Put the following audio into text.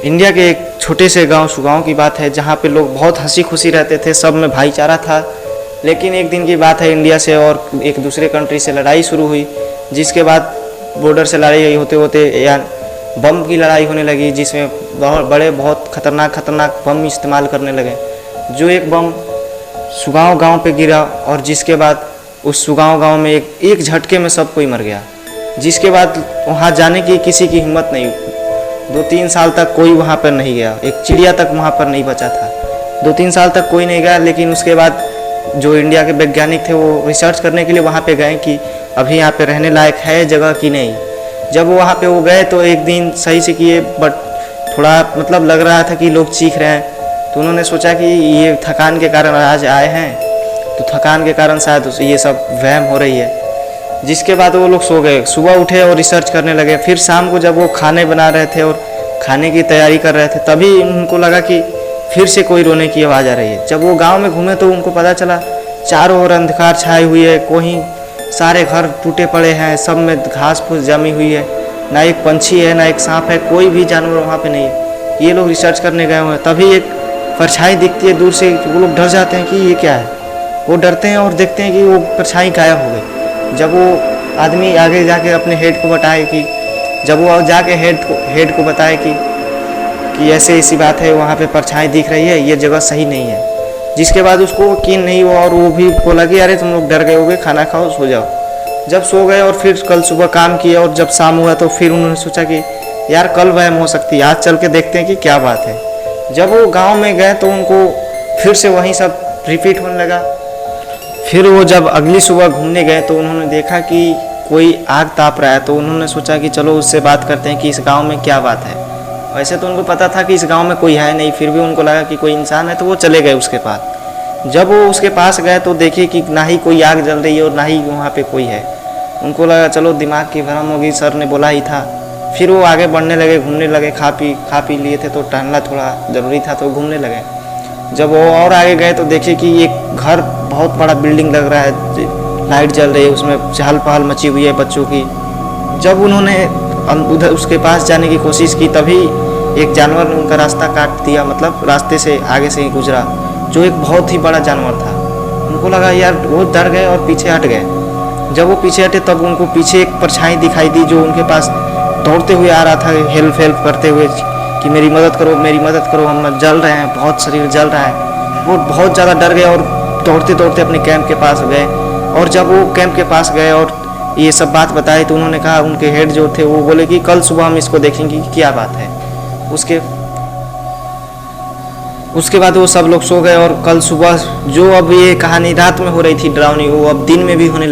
India के एक छोटे से गांव की बात है जहां पे लोग बहुत हंसी खुशी रहते थे, सब में भाईचारा था। लेकिन एक दिन की बात है, इंडिया से और एक दूसरे कंट्री से लड़ाई शुरू हुई, जिसके बाद बॉर्डर से लड़ाई होते होते या बम की लड़ाई होने लगी, जिसमें बहुत खतरनाक बम इस्तेमाल करने लगे। जो एक बम सुगांव गांव पे गिरा और जिसके बाद उस सुगांव गांव में एक झटके में सब कोई मर गया। जिसके बाद वहाँ जाने की किसी की हिम्मत नहीं हुई। 2-3 साल तक कोई वहाँ पर नहीं गया, एक चिड़िया तक वहाँ पर नहीं बचा था। 2-3 साल तक कोई नहीं गया। लेकिन उसके बाद जो इंडिया के वैज्ञानिक थे वो रिसर्च करने के लिए वहाँ पे गए कि अभी यहाँ पे रहने लायक है जगह कि नहीं। जब वो वहाँ पे वो गए तो एक दिन सही से किए, बट थोड़ा मतलब लग रहा था कि लोग चीख रहे हैं, तो उन्होंने सोचा कि ये थकान के कारण आज आए हैं, तो थकान के कारण शायद ये सब वहम हो रही है। जिसके बाद वो लोग सो गए। सुबह उठे और रिसर्च करने लगे। फिर शाम को जब वो खाने बना रहे थे और खाने की तैयारी कर रहे थे, तभी उनको लगा कि फिर से कोई रोने की आवाज़ आ रही है। जब वो गांव में घूमे तो उनको पता चला चारों ओर अंधकार छाई हुई है, कोई सारे घर टूटे पड़े हैं, सब में घास फूस जमी हुई है, ना एक पंछी है ना एक सांप है, कोई भी जानवर वहाँ पे नहीं है। ये लोग रिसर्च करने गए हुए हैं, तभी एक परछाई दिखती है दूर से। वो लोग डर जाते हैं कि ये क्या है। वो डरते हैं और देखते हैं कि वो परछाई गायब हो गई। जब वो आदमी आगे जाके अपने हेड को बताए कि जब वो जाके हेड को बताए कि ऐसे ऐसी बात है, वहाँ पे परछाई दिख रही है, ये जगह सही नहीं है। जिसके बाद उसको यकीन नहीं हुआ और वो भी बोला कि अरे तुम लोग डर गए होगे, खाना खाओ सो जाओ। जब सो गए और फिर कल सुबह काम किया और जब शाम हुआ तो फिर उन्होंने सोचा कि यार कल वहम हो सकती है, आज चल के देखते हैं कि क्या बात है। जब वो गाँव में गए तो उनको फिर से वही सब रिपीट होने लगा। फिर वो जब अगली सुबह घूमने गए तो उन्होंने देखा कि कोई आग ताप रहा है, तो उन्होंने सोचा कि चलो उससे बात करते हैं कि इस गांव में क्या बात है। वैसे तो उनको पता था कि इस गांव में कोई है नहीं, फिर भी उनको लगा कि कोई इंसान है, तो वो चले गए उसके पास। जब वो उसके पास गए तो देखे कि ना ही कोई आग जल रही है और ना ही वहाँ पे कोई है। उनको लगा चलो दिमाग की भ्रम होगी, सर ने बोला ही था। फिर वो आगे बढ़ने लगे, घूमने लगे। खा पी लिए थे तो टहलना थोड़ा ज़रूरी था, तो घूमने लगे। जब वो और आगे गए तो देखे कि एक घर बहुत बड़ा बिल्डिंग लग रहा है, लाइट जल रही है, उसमें चहल पहल मची हुई है बच्चों की। जब उन्होंने उधर उसके पास जाने की कोशिश की तभी एक जानवर ने उनका रास्ता काट दिया, मतलब रास्ते से आगे से ही गुजरा, जो एक बहुत ही बड़ा जानवर था। उनको लगा यार, वो डर गए और पीछे हट गए। जब वो पीछे हटे तब उनको पीछे एक परछाई दिखाई दी जो उनके पास दौड़ते हुए आ रहा था, हेल्प करते हुए कि मेरी मदद करो, हम जल रहे हैं, बहुत शरीर जल रहा है। वो बहुत ज़्यादा डर गए और दौड़ते दौड़ते अपने कैंप के पास गए। और जब वो कैंप के पास गए और ये सब बात बताई तो उन्होंने कहा, उनके हेड जो थे वो बोले कि कल सुबह हम इसको देखेंगे कि क्या बात है। उसके बाद वो सब लोग सो गए और कल सुबह जो अब ये कहानी रात में हो रही थी डरावनी, वो अब दिन में भी होने लगी।